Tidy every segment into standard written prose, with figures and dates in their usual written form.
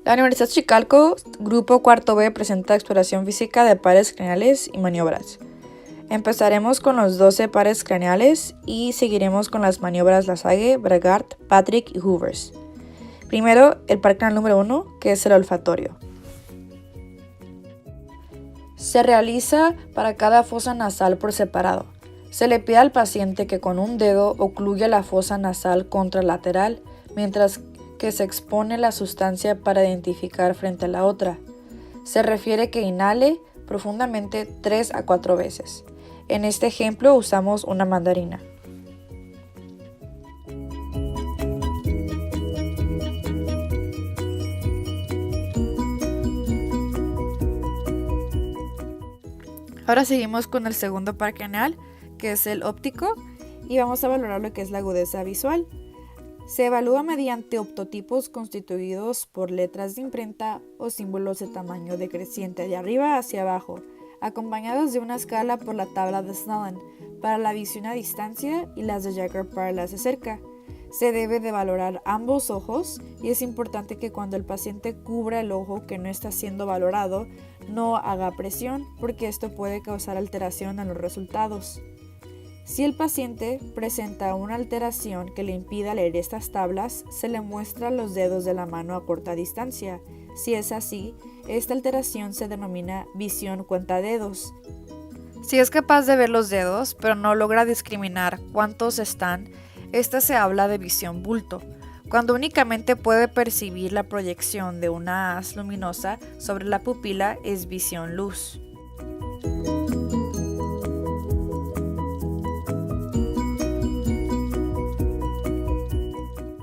La Universidad Chicalco, Grupo Cuarto B, presenta exploración física de pares craneales y maniobras. Empezaremos con los 12 pares craneales y seguiremos con las maniobras Lasague, Bragard, Patrick y Hoovers. Primero, el par craneal número 1, que es el olfatorio. Se realiza para cada fosa nasal por separado. Se le pide al paciente que con un dedo ocluya la fosa nasal contralateral, mientras que se expone la sustancia para identificar frente a la otra. Se refiere que inhale profundamente 3 a 4 veces. En este ejemplo usamos una mandarina. Ahora seguimos con el segundo par craneal, que es el óptico, y vamos a valorar lo que es la agudeza visual. Se evalúa mediante optotipos constituidos por letras de imprenta o símbolos de tamaño decreciente de arriba hacia abajo, acompañados de una escala por la tabla de Snellen para la visión a distancia y las de Jagger para las de cerca. Se debe de valorar ambos ojos y es importante que cuando el paciente cubra el ojo que no está siendo valorado, no haga presión porque esto puede causar alteración en los resultados. Si el paciente presenta una alteración que le impida leer estas tablas, se le muestra los dedos de la mano a corta distancia. Si es así, esta alteración se denomina visión cuentadedos. Si es capaz de ver los dedos, pero no logra discriminar cuántos están, esta se habla de visión bulto. Cuando únicamente puede percibir la proyección de una haz luminosa sobre la pupila, es visión luz.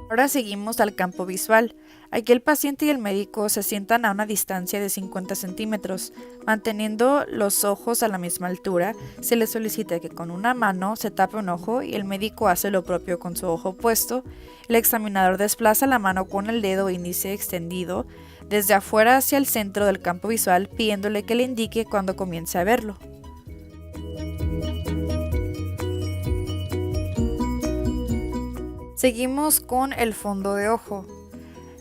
Ahora seguimos al campo visual. Aquí el paciente y el médico se sientan a una distancia de 50 centímetros. Manteniendo los ojos a la misma altura, se les solicita que con una mano se tape un ojo y el médico hace lo propio con su ojo opuesto. El examinador desplaza la mano con el dedo índice extendido desde afuera hacia el centro del campo visual, pidiéndole que le indique cuando comience a verlo. Seguimos con el fondo de ojo.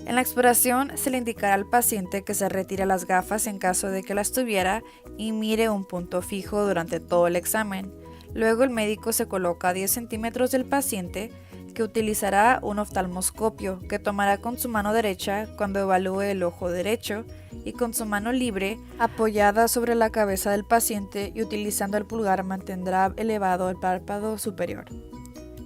En la exploración se le indicará al paciente que se retire las gafas en caso de que las tuviera y mire un punto fijo durante todo el examen. Luego el médico se coloca a 10 centímetros del paciente, que utilizará un oftalmoscopio que tomará con su mano derecha cuando evalúe el ojo derecho y con su mano libre apoyada sobre la cabeza del paciente y utilizando el pulgar mantendrá elevado el párpado superior.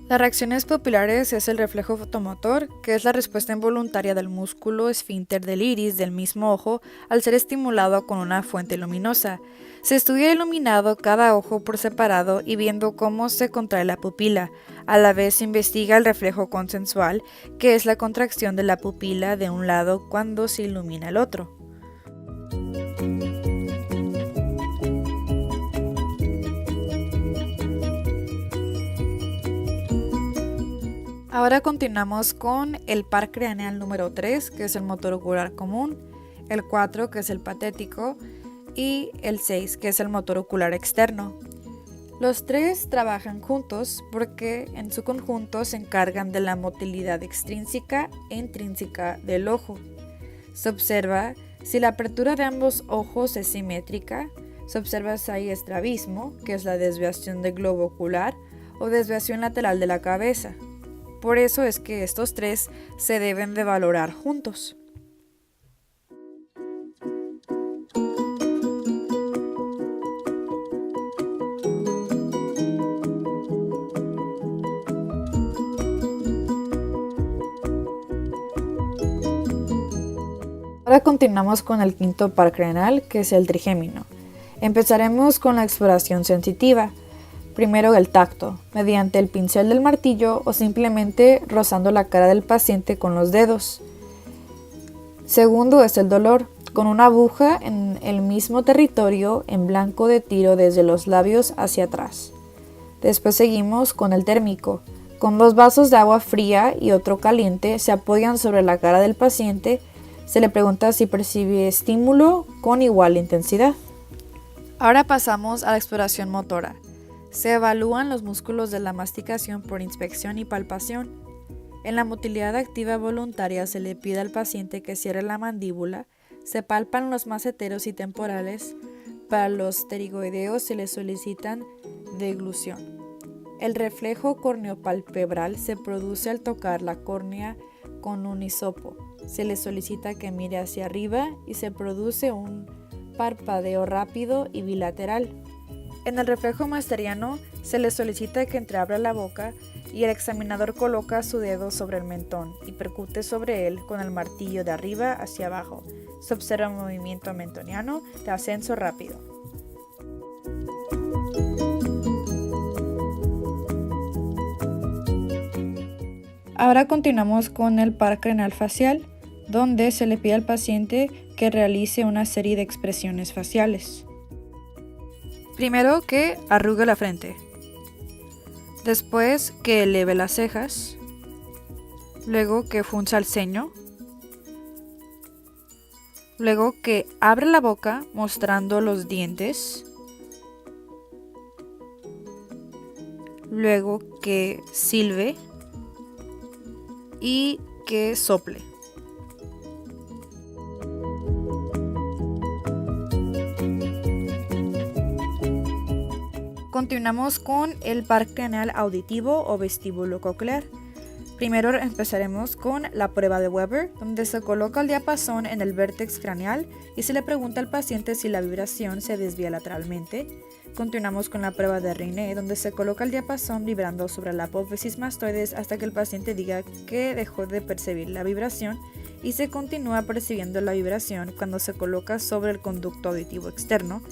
Las reacciones pupilares es el reflejo fotomotor, que es la respuesta involuntaria del músculo esfínter del iris del mismo ojo al ser estimulado con una fuente luminosa. Se estudia iluminado cada ojo por separado y viendo cómo se contrae la pupila. A la vez se investiga el reflejo consensual, que es la contracción de la pupila de un lado cuando se ilumina el otro. Ahora continuamos con el par craneal número 3, que es el motor ocular común, el 4, que es el patético, y el 6, que es el motor ocular externo. Los tres trabajan juntos porque en su conjunto se encargan de la motilidad extrínseca e intrínseca del ojo. Se observa si la apertura de ambos ojos es simétrica, se observa si hay estrabismo, que es la desviación del globo ocular, o desviación lateral de la cabeza. Por eso es que estos tres se deben de valorar juntos. Ahora continuamos con el quinto par craneal, que es el trigémino. Empezaremos con la exploración sensitiva. Primero el tacto, mediante el pincel del martillo o simplemente rozando la cara del paciente con los dedos. Segundo es el dolor, con una aguja en el mismo territorio en blanco de tiro desde los labios hacia atrás. Después seguimos con el térmico, con 2 vasos de agua fría y otro caliente se apoyan sobre la cara del paciente, se le pregunta si percibe estímulo con igual intensidad. Ahora pasamos a la exploración motora. Se evalúan los músculos de la masticación por inspección y palpación. En la motilidad activa voluntaria se le pide al paciente que cierre la mandíbula, se palpan los maceteros y temporales. Para los pterigoideos se le solicitan deglución. El reflejo corneopalpebral se produce al tocar la córnea con un hisopo. Se le solicita que mire hacia arriba y se produce un parpadeo rápido y bilateral. En el reflejo masteriano se le solicita que entreabra la boca y el examinador coloca su dedo sobre el mentón y percute sobre él con el martillo de arriba hacia abajo. Se observa un movimiento mentoniano de ascenso rápido. Ahora continuamos con el par craneal facial, donde se le pide al paciente que realice una serie de expresiones faciales. Primero que arrugue la frente, después que eleve las cejas, luego que frunza el ceño, luego que abre la boca mostrando los dientes, luego que silbe y que sople. Continuamos con el par craneal auditivo o vestíbulo coclear. Primero empezaremos con la prueba de Weber, donde se coloca el diapasón en el vértex craneal y se le pregunta al paciente si la vibración se desvía lateralmente. Continuamos con la prueba de Rinne, donde se coloca el diapasón vibrando sobre la apófisis mastoides hasta que el paciente diga que dejó de percibir la vibración y se continúa percibiendo la vibración cuando se coloca sobre el conducto auditivo externo,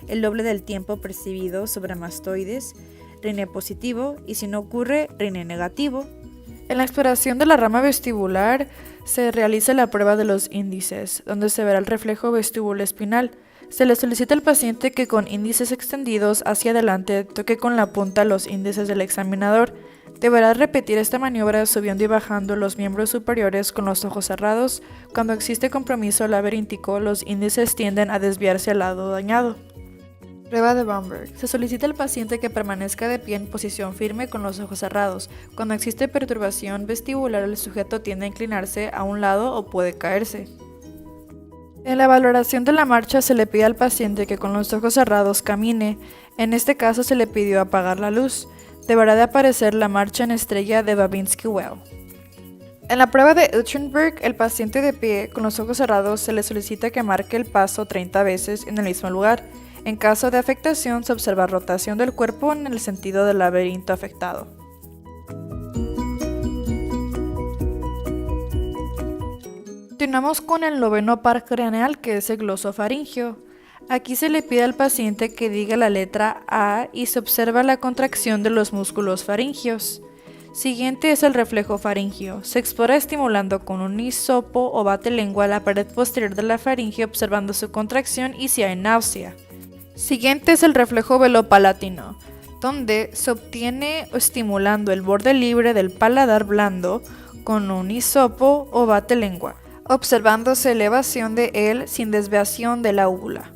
el doble del tiempo percibido sobre mastoides, Rinne positivo, y si no ocurre, Rinne negativo. En la exploración de la rama vestibular se realiza la prueba de los índices, donde se verá el reflejo vestibuloespinal. Se le solicita al paciente que con índices extendidos hacia adelante toque con la punta los índices del examinador. Deberá repetir esta maniobra subiendo y bajando los miembros superiores con los ojos cerrados. Cuando existe compromiso laberíntico, los índices tienden a desviarse al lado dañado. Prueba de Bomberg. Se solicita al paciente que permanezca de pie en posición firme con los ojos cerrados. Cuando existe perturbación vestibular, el sujeto tiende a inclinarse a un lado o puede caerse. En la valoración de la marcha se le pide al paciente que con los ojos cerrados camine. En este caso se le pidió apagar la luz. Deberá de aparecer la marcha en estrella de Babinski-Weil. En la prueba de Uchenberg, el paciente de pie con los ojos cerrados se le solicita que marque el paso 30 veces en el mismo lugar. En caso de afectación se observa rotación del cuerpo en el sentido del laberinto afectado. Continuamos con el noveno par craneal, que es el glosofaringio. Aquí se le pide al paciente que diga la letra A y se observa la contracción de los músculos faringios. Siguiente es el reflejo faringio. Se explora estimulando con un hisopo o bate lengua la pared posterior de la faringe observando su contracción y si hay náusea. Siguiente es el reflejo velopalatino, donde se obtiene estimulando el borde libre del paladar blando con un hisopo o bate lengua, observándose elevación de él sin desviación de la úvula.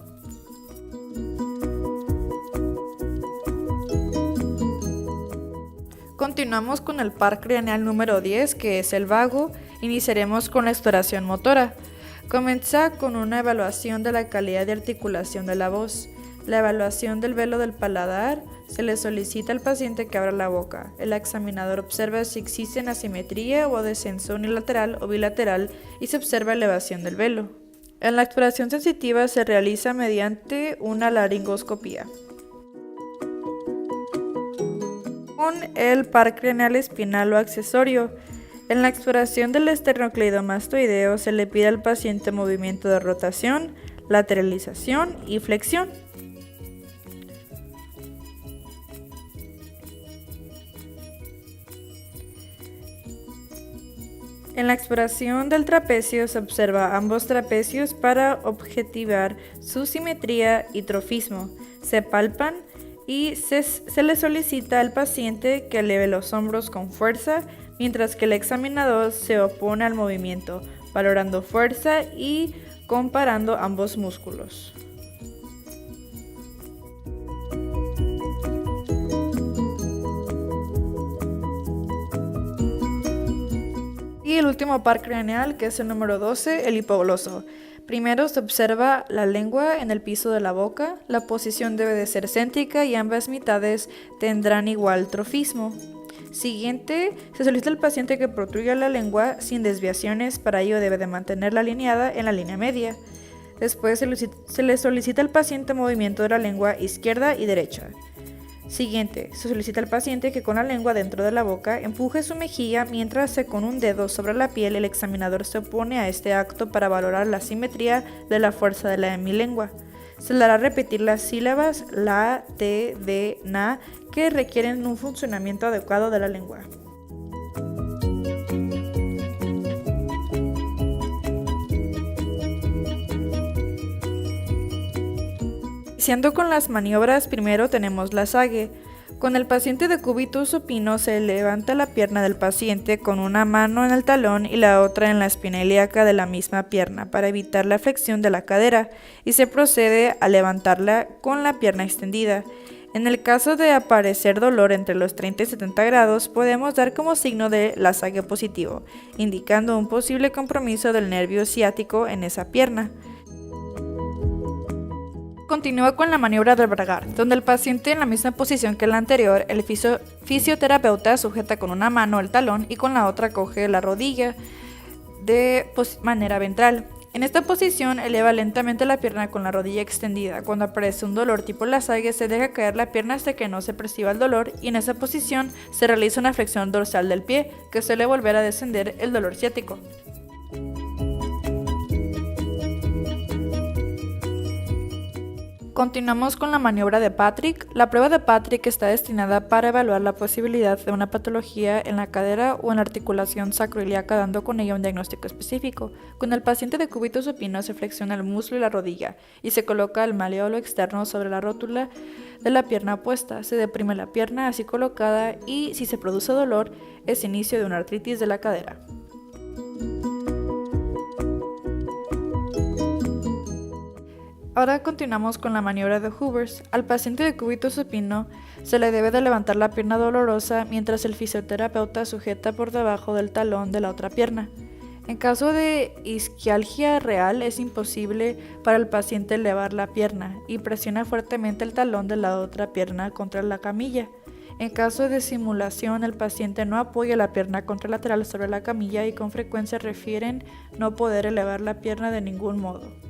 Continuamos con el par craneal número 10, que es el vago. Iniciaremos con la exploración motora. Comienza con una evaluación de la calidad de articulación de la voz. La evaluación del velo del paladar. Se le solicita al paciente que abra la boca. El examinador observa si existe una asimetría o descenso unilateral o bilateral y se observa elevación del velo. En la exploración sensitiva se realiza mediante una laringoscopía. Con el par craneal espinal o accesorio. En la exploración del esternocleidomastoideo se le pide al paciente movimiento de rotación, lateralización y flexión. En la exploración del trapecio se observa ambos trapecios para objetivar su simetría y trofismo. Se palpan y se le solicita al paciente que eleve los hombros con fuerza, mientras que el examinador se opone al movimiento, valorando fuerza y comparando ambos músculos. Y el último par craneal, que es el número 12, el hipogloso. Primero se observa la lengua en el piso de la boca. La posición debe de ser céntrica y ambas mitades tendrán igual trofismo. Siguiente, se solicita al paciente que protruya la lengua sin desviaciones, para ello debe de mantenerla alineada en la línea media. Después se le solicita al paciente movimiento de la lengua izquierda y derecha. Siguiente, se solicita al paciente que con la lengua dentro de la boca empuje su mejilla mientras con un dedo sobre la piel el examinador se opone a este acto para valorar la simetría de la fuerza de la hemilengua. Se le hará repetir las sílabas la, te, de, na que requieren un funcionamiento adecuado de la lengua. Iniciando con las maniobras, primero tenemos la sague. Con el paciente de cubitus supino se levanta la pierna del paciente con una mano en el talón y la otra en la espina ilíaca de la misma pierna para evitar la flexión de la cadera, y se procede a levantarla con la pierna extendida. En el caso de aparecer dolor entre los 30 y 70 grados, podemos dar como signo de la sague positivo, indicando un posible compromiso del nervio ciático en esa pierna. Continúa con la maniobra del bragar, donde el paciente en la misma posición que la anterior, el fisioterapeuta sujeta con una mano el talón y con la otra coge la rodilla de manera ventral. En esta posición eleva lentamente la pierna con la rodilla extendida. Cuando aparece un dolor tipo la sague, se deja caer la pierna hasta que no se perciba el dolor, y en esa posición se realiza una flexión dorsal del pie, que suele volver a descender el dolor ciático. Continuamos con la maniobra de Patrick. La prueba de Patrick está destinada para evaluar la posibilidad de una patología en la cadera o en la articulación sacroiliaca, dando con ello un diagnóstico específico. Con el paciente de cubitus supino se flexiona el muslo y la rodilla y se coloca el maleolo externo sobre la rótula de la pierna opuesta. Se deprime la pierna así colocada y, si se produce dolor, es inicio de una artritis de la cadera. Ahora continuamos con la maniobra de Hoover's. Al paciente de cubitus supino se le debe de levantar la pierna dolorosa mientras el fisioterapeuta sujeta por debajo del talón de la otra pierna. En caso de isquialgia real es imposible para el paciente elevar la pierna y presiona fuertemente el talón de la otra pierna contra la camilla. En caso de simulación, el paciente no apoya la pierna contralateral sobre la camilla y con frecuencia refieren no poder elevar la pierna de ningún modo.